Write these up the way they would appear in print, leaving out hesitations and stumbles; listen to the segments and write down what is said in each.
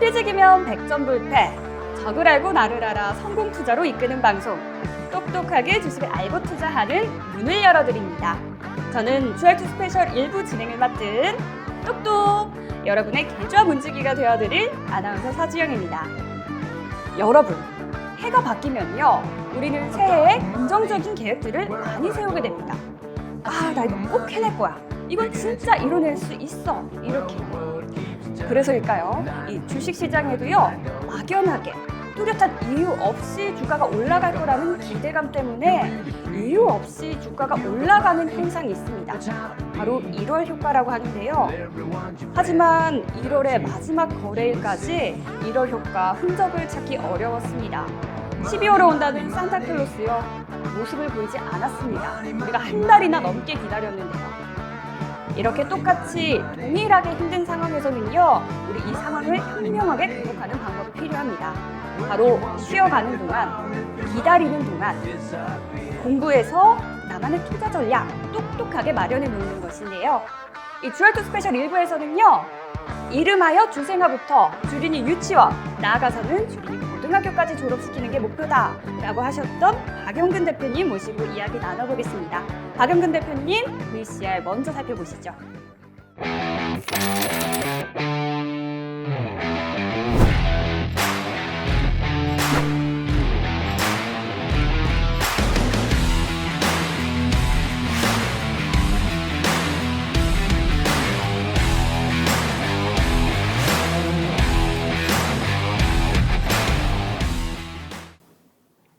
삐지기면 100점 불패, 적을 알고 나를 알아 성공 투자로 이끄는 방송, 똑똑하게 주식을 알고 투자하는 문을 열어드립니다. 저는 주알투 스페셜 일부 진행을 맡은 똑똑, 여러분의 계좌 문지기가 되어드릴 아나운서 서지영입니다. 여러분, 해가 바뀌면요, 우리는 새해에 긍정적인 계획들을 많이 세우게 됩니다. 나 이거 꼭 해낼 거야. 이건 진짜 이뤄낼 수 있어. 이렇게. 그래서일까요? 이 주식시장에도요, 막연하게 뚜렷한 이유 없이 주가가 올라갈 거라는 기대감 때문에 이유 없이 주가가 올라가는 현상이 있습니다. 바로 1월 효과라고 하는데요. 하지만 1월의 마지막 거래일까지 1월 효과 흔적을 찾기 어려웠습니다. 12월에 온다는 산타클로스요, 모습을 보이지 않았습니다. 우리가 한 달이나 넘게 기다렸는데요. 이렇게 똑같이 동일하게 힘든 상황에서는요, 우리 이 상황을 현명하게 극복하는 방법이 필요합니다. 바로 쉬어가는 동안, 기다리는 동안 공부해서 나만의 투자 전략 똑똑하게 마련해 놓는 것인데요. 이 주알투 스페셜 1부에서는요, 이름하여 주생아부터 주린이 유치원, 나아가서는 주린이 고등학교까지 졸업시키는 게 목표다 라고 하셨던 박영근 대표님 모시고 이야기 나눠보겠습니다. 박영근 대표님, VCR 먼저 살펴보시죠.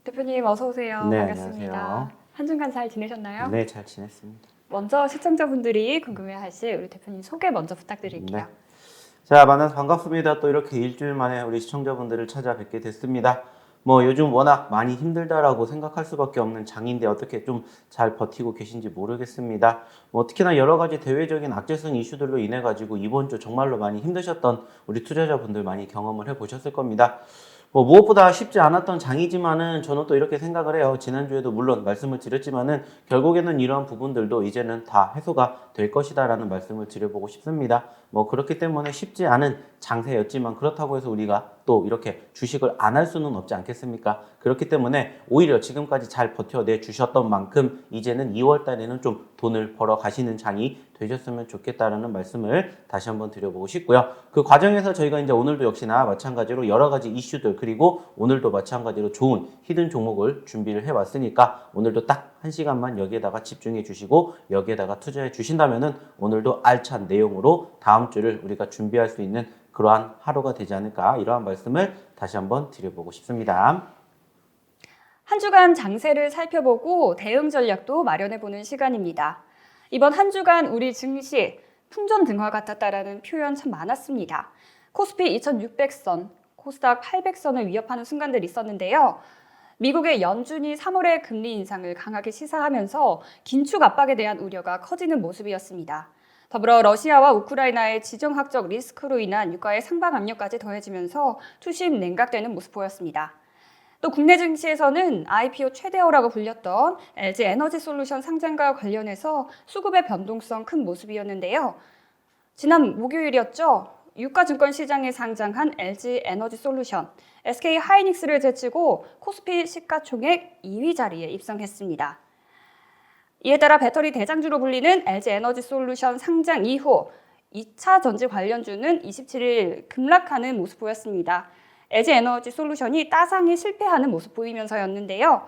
대표님 어서 오세요. 네, 반갑습니다. 안녕하세요. 한 주간 잘 지내셨나요? 네, 잘 지냈습니다. 먼저 시청자분들이 궁금해하실 우리 대표님 소개 먼저 부탁드릴게요. 네. 자, 만나서 반갑습니다. 또 이렇게 일주일 만에 우리 시청자분들을 찾아뵙게 됐습니다. 요즘 워낙 많이 힘들다라고 생각할 수밖에 없는 장인데 어떻게 좀 잘 버티고 계신지 모르겠습니다. 특히나 여러 가지 대외적인 악재성 이슈들로 인해 가지고 이번 주 정말로 많이 힘드셨던 우리 투자자분들 많이 경험을 해보셨을 겁니다. 무엇보다 쉽지 않았던 장이지만은 저는 또 이렇게 생각을 해요. 지난주에도 물론 말씀을 드렸지만은 결국에는 이러한 부분들도 이제는 다 해소가 될 것이다 라는 말씀을 드려보고 싶습니다. 그렇기 때문에 쉽지 않은 장세였지만 그렇다고 해서 우리가 또 이렇게 주식을 안 할 수는 없지 않겠습니까? 그렇기 때문에 오히려 지금까지 잘 버텨내 주셨던 만큼 이제는 2월 달에는 좀 돈을 벌어 가시는 장이 되셨으면 좋겠다라는 말씀을 다시 한번 드려보고 싶고요. 그 과정에서 저희가 이제 오늘도 역시나 마찬가지로 여러 가지 이슈들, 그리고 오늘도 마찬가지로 좋은 히든 종목을 준비를 해왔으니까 오늘도 딱 1시간만 여기에다가 집중해 주시고 여기에다가 투자해 주신다면은 오늘도 알찬 내용으로 다음 주를 우리가 준비할 수 있는 그러한 하루가 되지 않을까, 이러한 말씀을 다시 한번 드려보고 싶습니다. 한 주간 장세를 살펴보고 대응 전략도 마련해보는 시간입니다. 이번 한 주간 우리 증시 풍전 등화 같았다라는 표현 참 많았습니다. 코스피 2600선, 코스닥 800선을 위협하는 순간들이 있었는데요. 미국의 연준이 3월의 금리 인상을 강하게 시사하면서 긴축 압박에 대한 우려가 커지는 모습이었습니다. 더불어 러시아와 우크라이나의 지정학적 리스크로 인한 유가의 상방 압력까지 더해지면서 투심 냉각되는 모습 보였습니다. 또 국내 증시에서는 IPO 최대어라고 불렸던 LG 에너지솔루션 상장과 관련해서 수급의 변동성 큰 모습이었는데요. 지난 목요일이었죠. 유가증권 시장에 상장한 LG 에너지솔루션, SK 하이닉스를 제치고 코스피 시가총액 2위 자리에 입성했습니다. 이에 따라 배터리 대장주로 불리는 LG 에너지솔루션 상장 이후 2차 전지 관련주는 27일 급락하는 모습 보였습니다. LG 에너지솔루션이 따상에 실패하는 모습 보이면서였는데요.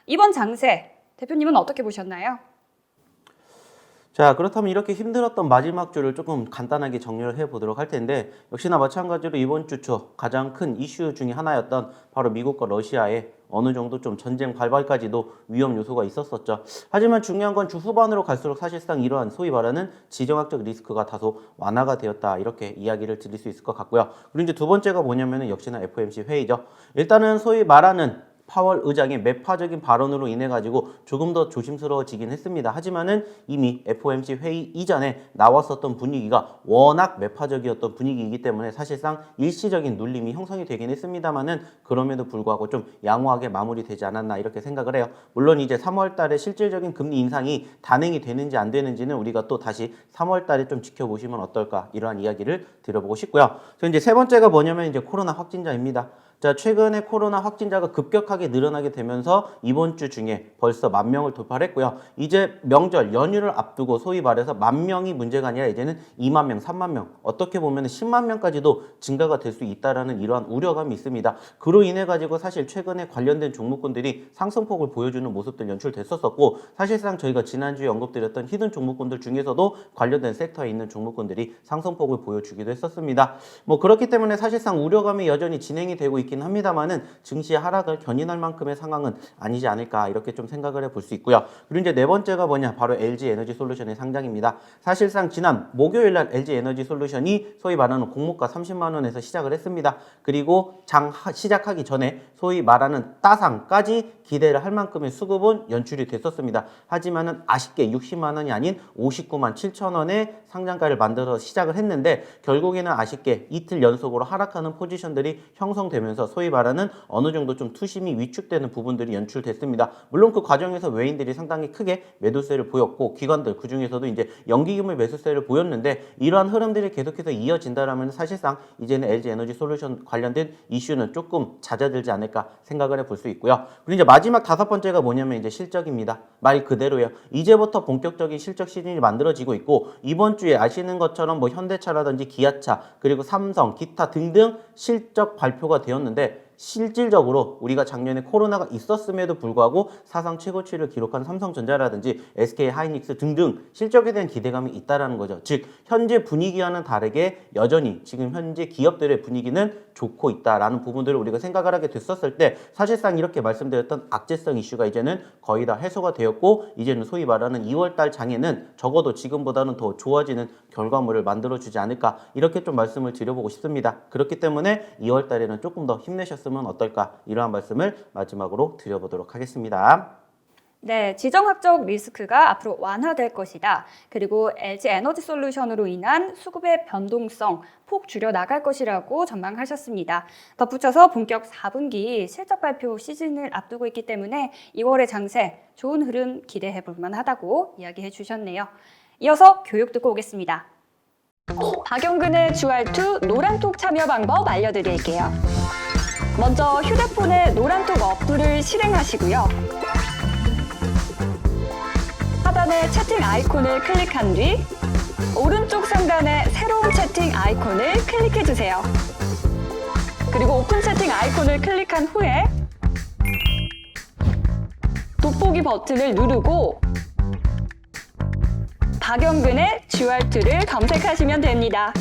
이번 장세, 대표님은 어떻게 보셨나요? 자, 그렇다면 이렇게 힘들었던 마지막 주를 조금 간단하게 정리를 해보도록 할 텐데, 역시나 마찬가지로 이번 주 초 가장 큰 이슈 중에 하나였던 바로 미국과 러시아의 어느 정도 좀 전쟁 발발까지도 위험 요소가 있었었죠. 하지만 중요한 건 주 후반으로 갈수록 사실상 이러한 소위 말하는 지정학적 리스크가 다소 완화가 되었다, 이렇게 이야기를 드릴 수 있을 것 같고요. 그리고 이제 두 번째가 뭐냐면은 역시나 FOMC 회의죠. 일단은 소위 말하는 파월 의장의 매파적인 발언으로 인해 가지고 조금 더 조심스러워지긴 했습니다. 하지만은 이미 FOMC 회의 이전에 나왔었던 분위기가 워낙 매파적이었던 분위기이기 때문에 사실상 일시적인 눌림이 형성이 되긴 했습니다만은 그럼에도 불구하고 좀 양호하게 마무리되지 않았나 이렇게 생각을 해요. 물론 이제 3월 달에 실질적인 금리 인상이 단행이 되는지 안 되는지는 우리가 또 다시 3월 달에 좀 지켜보시면 어떨까 이러한 이야기를 드려보고 싶고요. 그래서 이제 세 번째가 뭐냐면 이제 코로나 확진자입니다. 자, 최근에 코로나 확진자가 급격하게 늘어나게 되면서 이번 주 중에 벌써 10,000명을 돌파를 했고요. 이제 명절 연휴를 앞두고 소위 말해서 10,000명이 문제가 아니라 이제는 20,000명, 30,000명, 어떻게 보면 100,000명까지도 증가가 될 수 있다라는 이러한 우려감이 있습니다. 그로 인해 가지고 사실 최근에 관련된 종목군들이 상승폭을 보여주는 모습들 연출됐었고 사실상 저희가 지난주에 언급드렸던 히든 종목군들 중에서도 관련된 섹터에 있는 종목군들이 상승폭을 보여주기도 했었습니다. 뭐 그렇기 때문에 사실상 우려감이 여전히 진행이 되고 있긴 합니다만은 증시의 하락을 견인할 만큼의 상황은 아니지 않을까 이렇게 좀 생각을 해볼 수 있고요. 그리고 이제 네 번째가 뭐냐 바로 LG 에너지 솔루션의 상장입니다. 사실상 지난 목요일 날 LG 에너지 솔루션이 소위 말하는 공모가 30만 원에서 시작을 했습니다. 그리고 시작하기 전에 소위 말하는 따상까지 기대를 할 만큼의 수급은 연출이 됐었습니다. 하지만은 아쉽게 60만 원이 아닌 59만 7천 원의 상장가를 만들어 시작을 했는데 결국에는 아쉽게 이틀 연속으로 하락하는 포지션들이 형성되면서 소위 말하는 어느 정도 좀 투심이 위축되는 부분들이 연출됐습니다. 물론 그 과정에서 외인들이 상당히 크게 매도세를 보였고 기관들 그중에서도 이제 연기금의 매수세를 보였는데 이러한 흐름들이 계속해서 이어진다라면 사실상 이제는 LG 에너지 솔루션 관련된 이슈는 조금 잦아들지 않을까 생각을 해볼 수 있고요. 그리고 이제 마지막 다섯 번째가 뭐냐면 이제 실적입니다. 말 그대로예요. 이제부터 본격적인 실적 시즌이 만들어지고 있고 이번 주에 아시는 것처럼 뭐 현대차라든지 기아차 그리고 삼성 기타 등등 실적 발표가 되었는데 실질적으로 우리가 작년에 코로나가 있었음에도 불구하고 사상 최고치를 기록한 삼성전자라든지 SK하이닉스 등등 실적에 대한 기대감이 있다라는 거죠. 즉 현재 분위기와는 다르게 여전히 지금 현재 기업들의 분위기는 좋고 있다라는 부분들을 우리가 생각을 하게 됐었을 때 사실상 이렇게 말씀드렸던 악재성 이슈가 이제는 거의 다 해소가 되었고 이제는 소위 말하는 2월달 장에는 적어도 지금보다는 더 좋아지는 결과물을 만들어주지 않을까 이렇게 좀 말씀을 드려보고 싶습니다. 그렇기 때문에 2월달에는 조금 더 힘내셨으면 어떨까 이러한 말씀을 마지막으로 드려보도록 하겠습니다. 네, 지정학적 리스크가 앞으로 완화될 것이다. 그리고 LG 에너지 솔루션으로 인한 수급의 변동성 폭 줄여 나갈 것이라고 전망하셨습니다. 덧붙여서 본격 4분기 실적 발표 시즌을 앞두고 있기 때문에 2월의 장세 좋은 흐름 기대해 볼 만하다고 이야기해 주셨네요. 이어서 교육 듣고 오겠습니다. 박영근의 주알투 노란톡 참여 방법 알려드릴게요. 먼저 휴대폰에 노란톡 어플을 실행하시고요. 하단의 채팅 아이콘을 클릭한 뒤 오른쪽 상단의 새로운 채팅 아이콘을 클릭해주세요. 그리고 오픈 채팅 아이콘을 클릭한 후에 돋보기 버튼을 누르고 박영근의 주알투를 검색하시면 됩니다.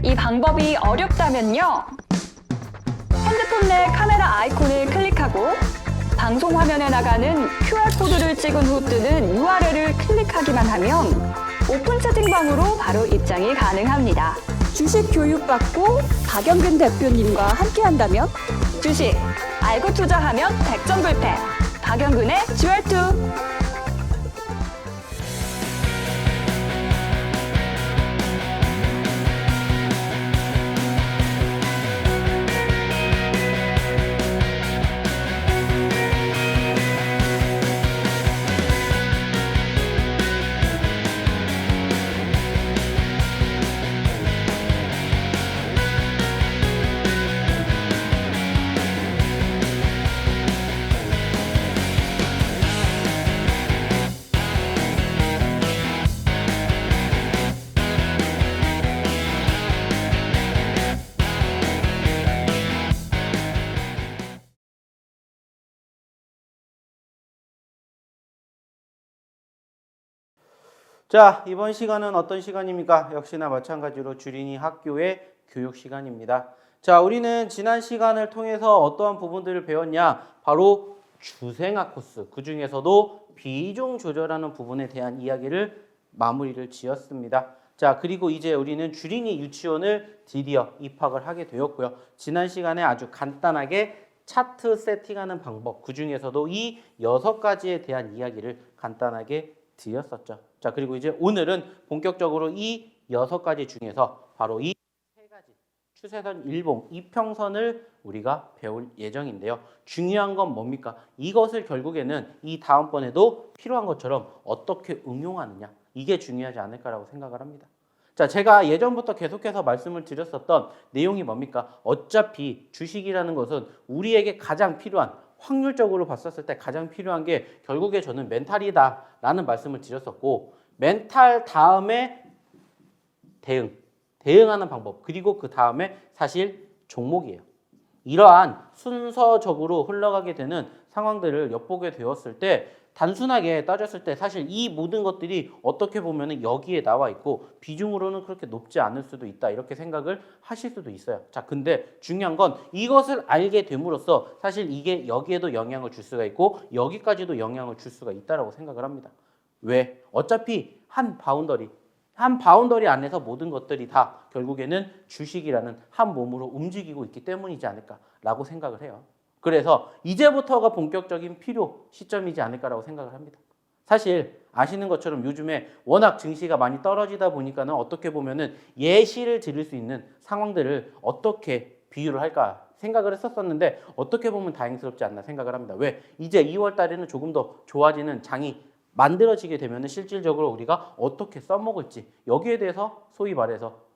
이 방법이 어렵다면요. 핸드폰 내 카메라 아이콘을 클릭하고 방송 화면에 나가는 QR코드를 찍은 후 뜨는 URL을 클릭하기만 하면 오픈 채팅방으로 바로 입장이 가능합니다. 주식 교육받고 박영근 대표님과 함께한다면 주식 알고 투자하면 백전불패 박영근의 주알투. 자, 이번 시간은 어떤 시간입니까? 역시나 마찬가지로 주린이 학교의 교육 시간입니다. 자, 우리는 지난 시간을 통해서 어떠한 부분들을 배웠냐? 바로 주생학 코스, 그 중에서도 비중 조절하는 부분에 대한 이야기를 마무리를 지었습니다. 자, 그리고 이제 우리는 주린이 유치원을 드디어 입학을 하게 되었고요. 지난 시간에 아주 간단하게 차트 세팅하는 방법, 그 중에서도 이 6가지에 대한 이야기를 간단하게 드렸었죠. 자, 그리고 이제 오늘은 본격적으로 이 6가지 중에서 바로 이 3가지 추세선, 일봉, 이평선을 우리가 배울 예정인데요. 중요한 건 뭡니까? 이것을 결국에는 이 다음번에도 필요한 것처럼 어떻게 응용하느냐, 이게 중요하지 않을까라고 생각을 합니다. 자, 제가 예전부터 계속해서 말씀을 드렸었던 내용이 뭡니까? 어차피 주식이라는 것은 우리에게 가장 필요한, 확률적으로 봤었을 때 가장 필요한 게 결국에 저는 멘탈이다 라는 말씀을 드렸었고, 멘탈 다음에 대응하는 방법, 그리고 그 다음에 사실 종목이에요. 이러한 순서적으로 흘러가게 되는 상황들을 엿보게 되었을 때 단순하게 따졌을 때 사실 이 모든 것들이 어떻게 보면 여기에 나와 있고 비중으로는 그렇게 높지 않을 수도 있다, 이렇게 생각을 하실 수도 있어요. 자, 근데 중요한 건 이것을 알게 됨으로써 사실 이게 여기에도 영향을 줄 수가 있고 여기까지도 영향을 줄 수가 있다라고 생각을 합니다. 왜? 어차피 한 바운더리 안에서 모든 것들이 다 결국에는 주식이라는 한 몸으로 움직이고 있기 때문이지 않을까라고 생각을 해요. 그래서 이제부터가 본격적인 필요 시점이지 않을까라고 생각을 합니다. 사실 아시는 것처럼 요즘에 워낙 증시가 많이 떨어지다 보니까는 어떻게 보면은 예시를 드릴 수 있는 상황들을 어떻게 비유를 할까 생각을 했었는데 어떻게 보면 다행스럽지 않나 생각을 합니다. 왜? 이제 2월 달에는 조금 더 좋아지는 장이 만들어지게 되면 실질적으로 우리가 어떻게 써먹을지, 여기에 대해서 소위 말해서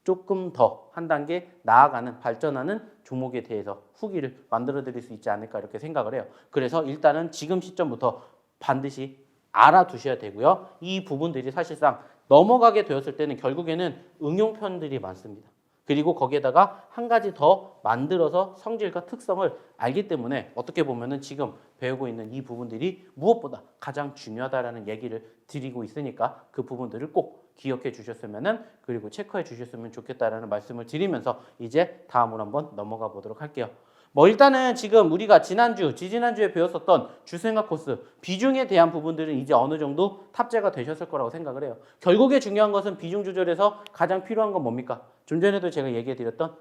조금 더 한 단계 나아가는, 발전하는 종목에 대해서 후기를 만들어 드릴 수 있지 않을까 이렇게 생각을 해요. 그래서 일단은 지금 시점부터 반드시 알아두셔야 되고요. 이 부분들이 사실상 넘어가게 되었을 때는 결국에는 응용편들이 많습니다. 그리고 거기에다가 한 가지 더 만들어서 성질과 특성을 알기 때문에 어떻게 보면은 지금 배우고 있는 이 부분들이 무엇보다 가장 중요하다라는 얘기를 드리고 있으니까 그 부분들을 꼭 기억해 주셨으면은, 그리고 체크해 주셨으면 좋겠다라는 말씀을 드리면서 이제 다음으로 한번 넘어가 보도록 할게요. 일단은 지금 우리가 지지난주에 배웠었던 주생각 코스 비중에 대한 부분들은 이제 어느 정도 탑재가 되셨을 거라고 생각을 해요. 결국에 중요한 것은 비중 조절에서 가장 필요한 건 뭡니까? 좀 전에도 제가 얘기해 드렸던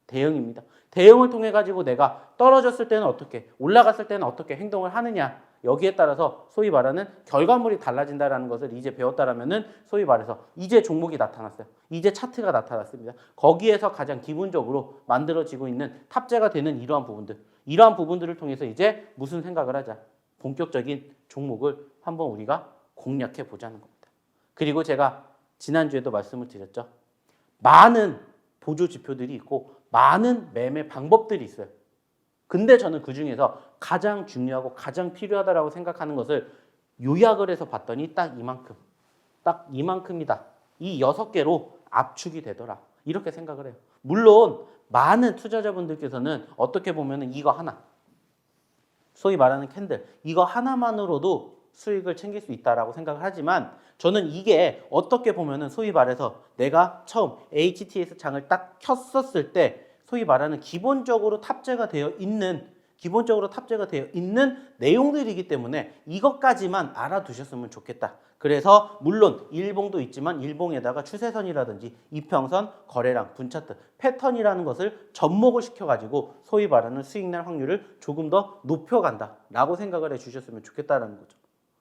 대응입니다. 대응을 통해 가지고 내가 떨어졌을 때는 어떻게, 올라갔을 때는 어떻게 행동을 하느냐, 여기에 따라서 소위 말하는 결과물이 달라진다는 것을 이제 배웠다라면은 소위 말해서 이제 종목이 나타났어요. 이제 차트가 나타났습니다. 거기에서 가장 기본적으로 만들어지고 있는 탑재가 되는 이러한 부분들을 통해서 이제 무슨 생각을 하자, 본격적인 종목을 한번 우리가 공략해 보자는 겁니다. 그리고 제가 지난주에도 말씀을 드렸죠. 많은 보조 지표들이 있고 많은 매매 방법들이 있어요. 근데 저는 그 중에서 가장 중요하고 가장 필요하다고 생각하는 것을 요약을 해서 봤더니 딱 이만큼이다. 이 6개로 압축이 되더라, 이렇게 생각을 해요. 물론 많은 투자자분들께서는 어떻게 보면 이거 하나, 소위 말하는 캔들, 이거 하나만으로도 수익을 챙길 수 있다라고 생각을 하지만 저는 이게 어떻게 보면은 소위 말해서 내가 처음 HTS 장을 딱 켰었을 때 소위 말하는 기본적으로 탑재가 되어 있는 내용들이기 때문에 이것까지만 알아두셨으면 좋겠다. 그래서 물론 일봉도 있지만 일봉에다가 추세선이라든지 이평선, 거래량, 분차트, 패턴이라는 것을 접목을 시켜가지고 소위 말하는 수익날 확률을 조금 더 높여간다라고 생각을 해주셨으면 좋겠다는 거죠.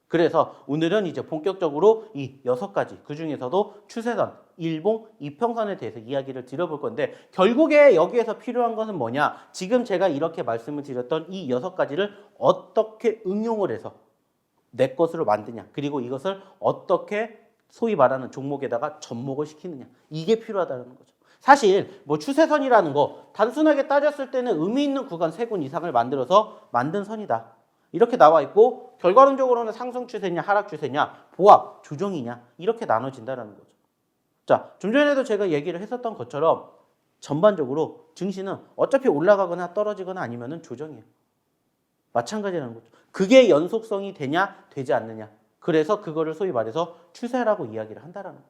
그래서 오늘은 이제 본격적으로 이 6가지, 그 중에서도 추세선, 일봉, 이평선에 대해서 이야기를 드려볼 건데 결국에 여기에서 필요한 것은 뭐냐? 지금 제가 이렇게 말씀을 드렸던 이 6가지를 어떻게 응용을 해서 내 것으로 만드냐, 그리고 이것을 어떻게 소위 말하는 종목에다가 접목을 시키느냐, 이게 필요하다는 거죠. 사실 추세선이라는 거 단순하게 따졌을 때는 의미 있는 구간 3군 이상을 만들어서 만든 선이다, 이렇게 나와 있고 결과론적으로는 상승 추세냐 하락 추세냐 보합 조정이냐 이렇게 나눠진다는 거죠. 자, 좀 전에도 제가 얘기를 했었던 것처럼 전반적으로 증시는 어차피 올라가거나 떨어지거나 아니면은 조정이에요. 마찬가지라는 거죠. 그게 연속성이 되냐 되지 않느냐, 그래서 그거를 소위 말해서 추세라고 이야기를 한다는 거죠.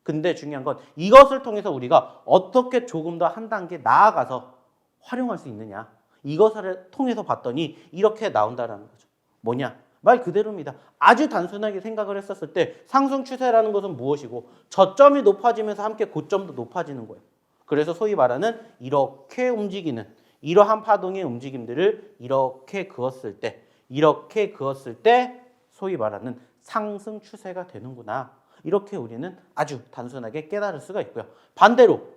근데 중요한 건 이것을 통해서 우리가 어떻게 조금 더 한 단계 나아가서 활용할 수 있느냐, 이것을 통해서 봤더니 이렇게 나온다는 거죠. 뭐냐? 말 그대로입니다. 아주 단순하게 생각을 했었을 때 상승 추세라는 것은 무엇이고 저점이 높아지면서 함께 고점도 높아지는 거예요. 그래서 소위 말하는 이렇게 움직이는 이러한 파동의 움직임들을 이렇게 그었을 때 소위 말하는 상승 추세가 되는구나. 이렇게 우리는 아주 단순하게 깨달을 수가 있고요. 반대로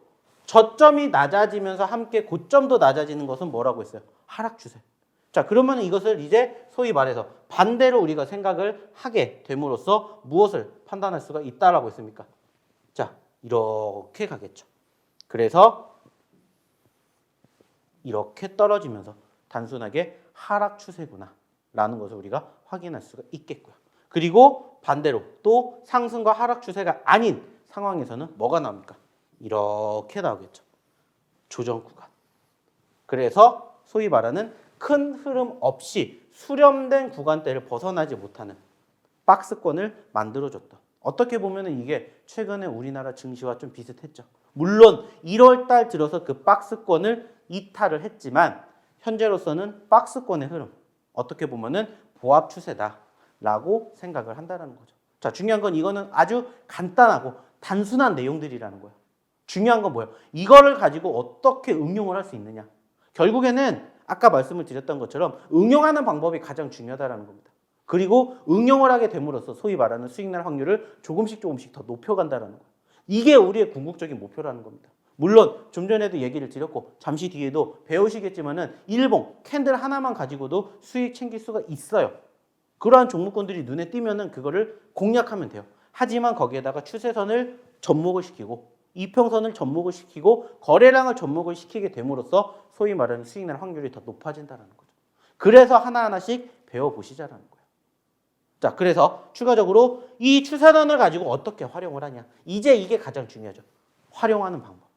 저점이 낮아지면서 함께 고점도 낮아지는 것은 뭐라고 했어요? 하락 추세. 자, 그러면 이것을 이제 소위 말해서 반대로 우리가 생각을 하게 됨으로써 무엇을 판단할 수가 있다라고 했습니까? 자, 이렇게 가겠죠. 그래서 이렇게 떨어지면서 단순하게 하락 추세구나 라는 것을 우리가 확인할 수가 있겠고요. 그리고 반대로 또 상승과 하락 추세가 아닌 상황에서는 뭐가 나옵니까? 이렇게 나오겠죠. 조정 구간. 그래서 소위 말하는 큰 흐름 없이 수렴된 구간대를 벗어나지 못하는 박스권을 만들어줬다. 어떻게 보면 이게 최근에 우리나라 증시와 좀 비슷했죠. 물론 1월 달 들어서 그 박스권을 이탈을 했지만 현재로서는 박스권의 흐름, 어떻게 보면은 보합 추세다라고 생각을 한다는 거죠. 자, 중요한 건 이거는 아주 간단하고 단순한 내용들이라는 거예요. 중요한 건 뭐예요? 이거를 가지고 어떻게 응용을 할 수 있느냐. 결국에는 아까 말씀을 드렸던 것처럼 응용하는 방법이 가장 중요하다는 겁니다. 그리고 응용을 하게 됨으로써 소위 말하는 수익 날 확률을 조금씩 더 높여간다는 거예요. 이게 우리의 궁극적인 목표라는 겁니다. 물론 좀 전에도 얘기를 드렸고 잠시 뒤에도 배우시겠지만은 일봉 캔들 하나만 가지고도 수익 챙길 수가 있어요. 그러한 종목군들이 눈에 띄면은 그거를 공략하면 돼요. 하지만 거기에다가 추세선을 접목을 시키고 이평선을 접목을 시키고 거래량을 접목을 시키게 됨으로써 소위 말하는 수익 날 확률이 더 높아진다는 거죠. 그래서 하나하나씩 배워보시자라는 거예요. 자, 그래서 추가적으로 이 추세선을 가지고 어떻게 활용을 하냐. 이제 이게 가장 중요하죠. 활용하는 방법.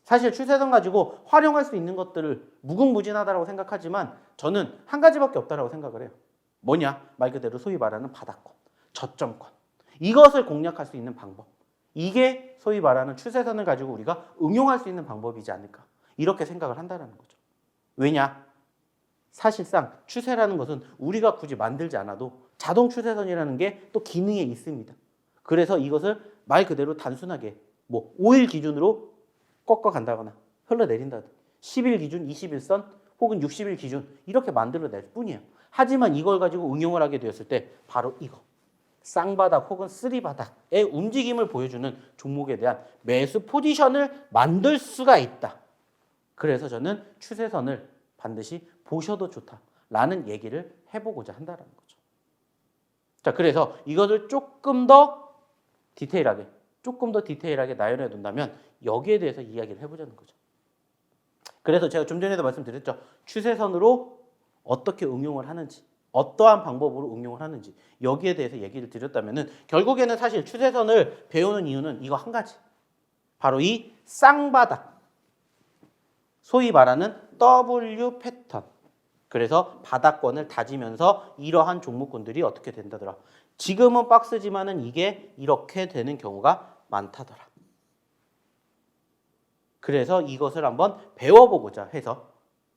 사실 추세선 가지고 활용할 수 있는 것들을 무궁무진하다고 생각하지만 저는 한 가지밖에 없다고 생각을 해요. 뭐냐? 말 그대로 소위 말하는 바닥권, 저점권. 이것을 공략할 수 있는 방법. 이게 소위 말하는 추세선을 가지고 우리가 응용할 수 있는 방법이지 않을까. 이렇게 생각을 한다는 거죠. 왜냐? 사실상 추세라는 것은 우리가 굳이 만들지 않아도 자동 추세선이라는 게 또 기능에 있습니다. 그래서 이것을 말 그대로 단순하게 5일 기준으로 꺾어간다거나 흘러내린다거나 10일 기준, 21선 혹은 60일 기준 이렇게 만들어낼 뿐이에요. 하지만 이걸 가지고 응용을 하게 되었을 때 바로 이거. 쌍바닥 혹은 쓰리바닥의 움직임을 보여주는 종목에 대한 매수 포지션을 만들 수가 있다. 그래서 저는 추세선을 반드시 보셔도 좋다라는 얘기를 해보고자 한다는 거죠. 자, 그래서 이것을 조금 더 디테일하게 나열해 둔다면 여기에 대해서 이야기를 해보자는 거죠. 그래서 제가 좀 전에도 말씀드렸죠. 추세선으로 어떻게 응용을 하는지, 어떠한 방법으로 응용을 하는지 여기에 대해서 얘기를 드렸다면은 결국에는 사실 추세선을 배우는 이유는 이거 한 가지. 바로 이 쌍바닥. 소위 말하는 W 패턴. 그래서 바닥권을 다지면서 이러한 종목군들이 어떻게 된다더라. 지금은 박스지만은 이게 이렇게 되는 경우가 많다더라. 그래서 이것을 한번 배워보고자 해서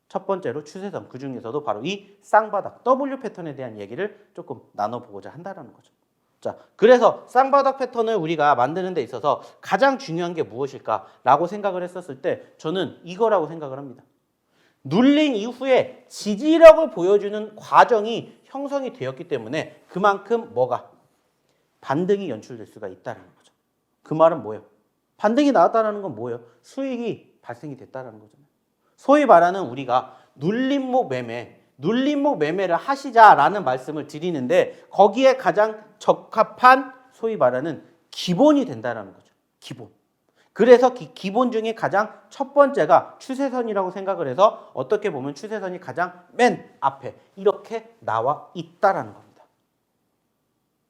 첫 번째로 추세선, 그 중에서도 바로 이 쌍바닥 W 패턴에 대한 얘기를 조금 나눠보고자 한다는 거죠. 자, 그래서 쌍바닥 패턴을 우리가 만드는 데 있어서 가장 중요한 게 무엇일까라고 생각을 했었을 때 저는 이거라고 생각을 합니다. 눌린 이후에 지지력을 보여주는 과정이 형성이 되었기 때문에 그만큼 뭐가? 반등이 연출될 수가 있다는 거죠. 그 말은 뭐예요? 반등이 나왔다는 건 뭐예요? 수익이 발생이 됐다는 거잖아요. 소위 말하는 우리가 눌림목 매매를 하시자라는 말씀을 드리는데 거기에 가장 적합한 소위 말하는 기본이 된다는 거죠. 기본. 그래서 기본 중에 가장 첫 번째가 추세선이라고 생각을 해서 어떻게 보면 추세선이 가장 맨 앞에 이렇게 나와 있다라는 겁니다.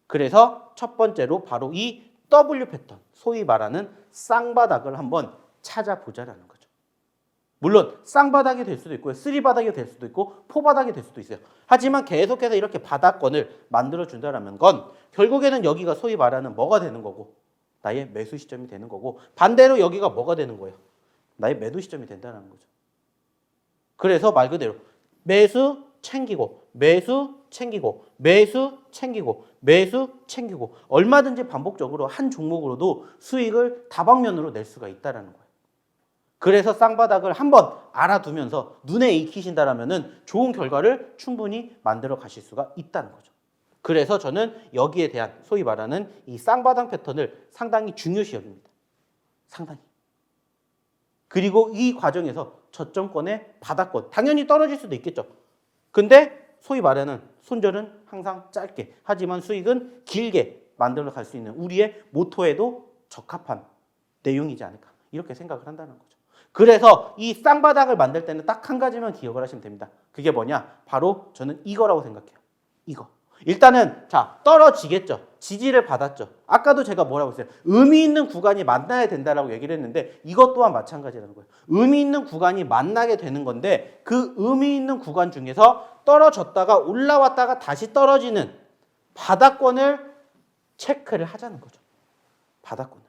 그래서 첫 번째로 바로 이 W 패턴, 소위 말하는 쌍바닥을 한번 찾아보자라는 거죠. 물론 쌍바닥이 될 수도 있고요. 쓰리바닥이 될 수도 있고 포바닥이 될 수도 있어요. 하지만 계속해서 이렇게 바닥권을 만들어준다는 건 결국에는 여기가 소위 말하는 뭐가 되는 거고 나의 매수 시점이 되는 거고 반대로 여기가 뭐가 되는 거예요? 나의 매도 시점이 된다는 거죠. 그래서 말 그대로 매수 챙기고 매수 챙기고 매수 챙기고 매수 챙기고 얼마든지 반복적으로 한 종목으로도 수익을 다방면으로 낼 수가 있다는 거예요. 그래서 쌍바닥을 한번 알아두면서 눈에 익히신다라면은 좋은 결과를 충분히 만들어 가실 수가 있다는 거죠. 그래서 저는 여기에 대한 소위 말하는 이 쌍바닥 패턴을 상당히 중요시 여깁니다. 상당히. 그리고 이 과정에서 저점권의 바닥권, 당연히 떨어질 수도 있겠죠. 근데 소위 말하는 손절은 항상 짧게, 하지만 수익은 길게 만들어 갈 수 있는 우리의 모토에도 적합한 내용이지 않을까, 이렇게 생각을 한다는 거죠. 그래서 이 쌍바닥을 만들 때는 딱 한 가지만 기억을 하시면 됩니다. 그게 뭐냐? 바로 저는 이거라고 생각해요. 이거. 일단은 자, 떨어지겠죠. 지지를 받았죠. 아까도 제가 뭐라고 했어요? 의미 있는 구간이 만나야 된다라고 얘기를 했는데 이것 또한 마찬가지라는 거예요. 의미 있는 구간이 만나게 되는 건데 그 의미 있는 구간 중에서 떨어졌다가 올라왔다가 다시 떨어지는 바닥권을 체크를 하자는 거죠. 바닥권을.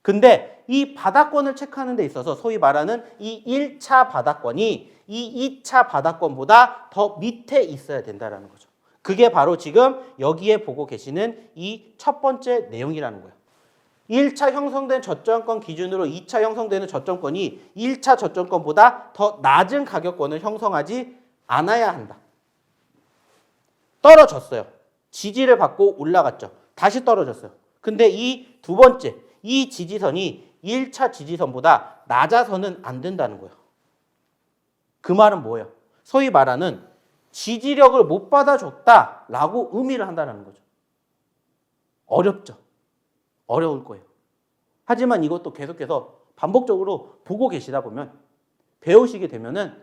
근데 이 바닥권을 체크하는 데 있어서 소위 말하는 이 1차 바닥권이 이 2차 바닥권보다 더 밑에 있어야 된다는 거죠. 그게 바로 지금 여기에 보고 계시는 이 첫 번째 내용이라는 거예요. 1차 형성된 저점권 기준으로 2차 형성되는 저점권이 1차 저점권보다 더 낮은 가격권을 형성하지 않아야 한다. 떨어졌어요. 지지를 받고 올라갔죠. 다시 떨어졌어요. 근데 이 두 번째, 이 지지선이 1차 지지선보다 낮아서는 안 된다는 거예요. 그 말은 뭐예요? 소위 말하는 지지력을 못 받아줬다라고 의미를 한다는 거죠. 어렵죠. 어려울 거예요. 하지만 이것도 계속해서 반복적으로 보고 계시다 보면 배우시게 되면은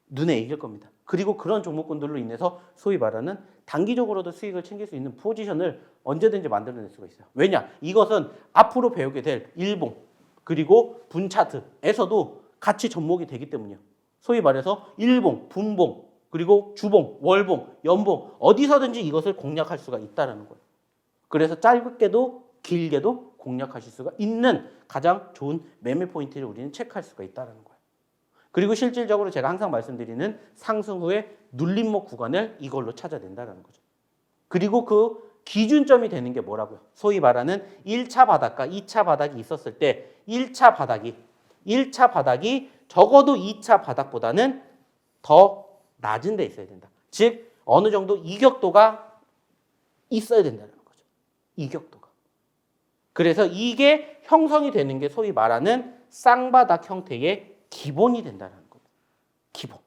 눈에 익을 겁니다. 그리고 그런 종목군들로 인해서 소위 말하는 단기적으로도 수익을 챙길 수 있는 포지션을 언제든지 만들어낼 수가 있어요. 왜냐? 이것은 앞으로 배우게 될 일봉 그리고 분차트에서도 같이 접목이 되기 때문이에요. 소위 말해서 일봉, 분봉, 그리고 주봉, 월봉, 연봉 어디서든지 이것을 공략할 수가 있다는 거예요. 그래서 짧게도 길게도 공략하실 수가 있는 가장 좋은 매매 포인트를 우리는 체크할 수가 있다는 거예요. 그리고 실질적으로 제가 항상 말씀드리는 상승 후에 눌림목 구간을 이걸로 찾아낸다는 거죠. 그리고 그 기준점이 되는 게 뭐라고요? 소위 말하는 1차 바닥과 2차 바닥이 있었을 때 1차 바닥이 적어도 2차 바닥보다는 더 낮은 데 있어야 된다. 즉 어느 정도 이격도가 있어야 된다는 거죠. 이격도가. 그래서 이게 형성이 되는 게 소위 말하는 쌍바닥 형태의 기본이 된다는 겁니다. 기본.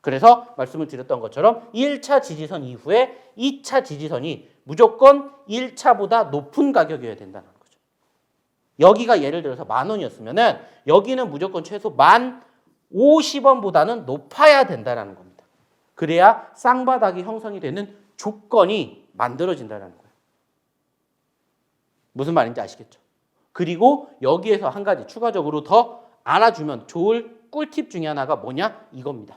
그래서 말씀을 드렸던 것처럼 1차 지지선 이후에 2차 지지선이 무조건 1차보다 높은 가격이어야 된다는 거죠. 여기가 예를 들어서 10,000원이었으면은 여기는 무조건 최소 1050원보다는 높아야 된다는 겁니다. 그래야 쌍바닥이 형성이 되는 조건이 만들어진다는 거예요. 무슨 말인지 아시겠죠? 그리고 여기에서 한 가지 추가적으로 더 알아주면 좋을 꿀팁 중에 하나가 뭐냐? 이겁니다.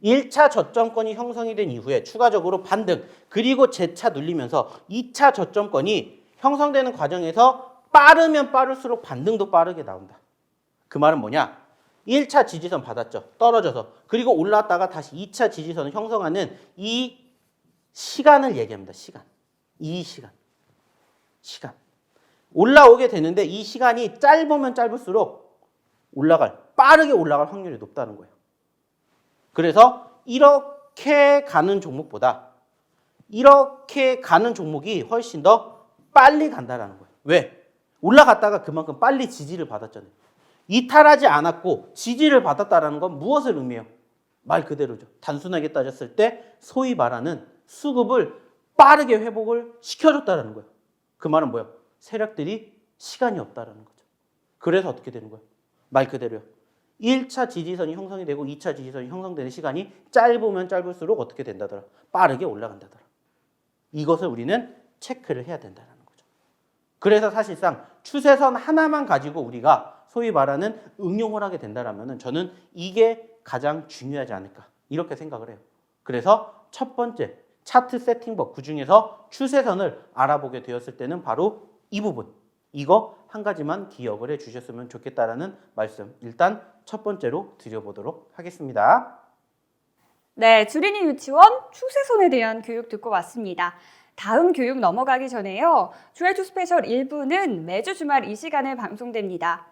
1차 저점권이 형성이 된 이후에 추가적으로 반등 그리고 재차 눌리면서 2차 저점권이 형성되는 과정에서 빠르면 빠를수록 반등도 빠르게 나온다. 그 말은 뭐냐? 1차 지지선 받았죠. 떨어져서. 그리고 올라왔다가 다시 2차 지지선을 형성하는 이 시간을 얘기합니다. 시간. 이 시간. 올라오게 되는데 이 시간이 짧으면 짧을수록 빠르게 올라갈 확률이 높다는 거예요. 그래서 이렇게 가는 종목보다 이렇게 가는 종목이 훨씬 더 빨리 간다는 거예요. 왜? 올라갔다가 그만큼 빨리 지지를 받았잖아요. 이탈하지 않았고 지지를 받았다는 건 무엇을 의미해요? 말 그대로죠. 단순하게 따졌을 때 소위 말하는 수급을 빠르게 회복을 시켜줬다는 거예요. 그 말은 뭐예요? 세력들이 시간이 없다는 거죠. 그래서 어떻게 되는 거예요? 말 그대로요. 1차 지지선이 형성이 되고 2차 지지선이 형성되는 시간이 짧으면 짧을수록 어떻게 된다더라? 빠르게 올라간다더라. 이것을 우리는 체크를 해야 된다는 거죠. 그래서 사실상 추세선 하나만 가지고 우리가 소위 말하는 응용을 하게 된다면 저는 이게 가장 중요하지 않을까 이렇게 생각을 해요. 그래서 첫 번째 차트 세팅법 그중에서 추세선을 알아보게 되었을 때는 바로 이 부분 이거 한 가지만 기억을 해 주셨으면 좋겠다라는 말씀 일단 첫 번째로 드려보도록 하겠습니다. 네, 주린이 유치원 추세선에 대한 교육 듣고 왔습니다. 다음 교육 넘어가기 전에요. 주알투 스페셜 1부는 매주 주말 이 시간에 방송됩니다.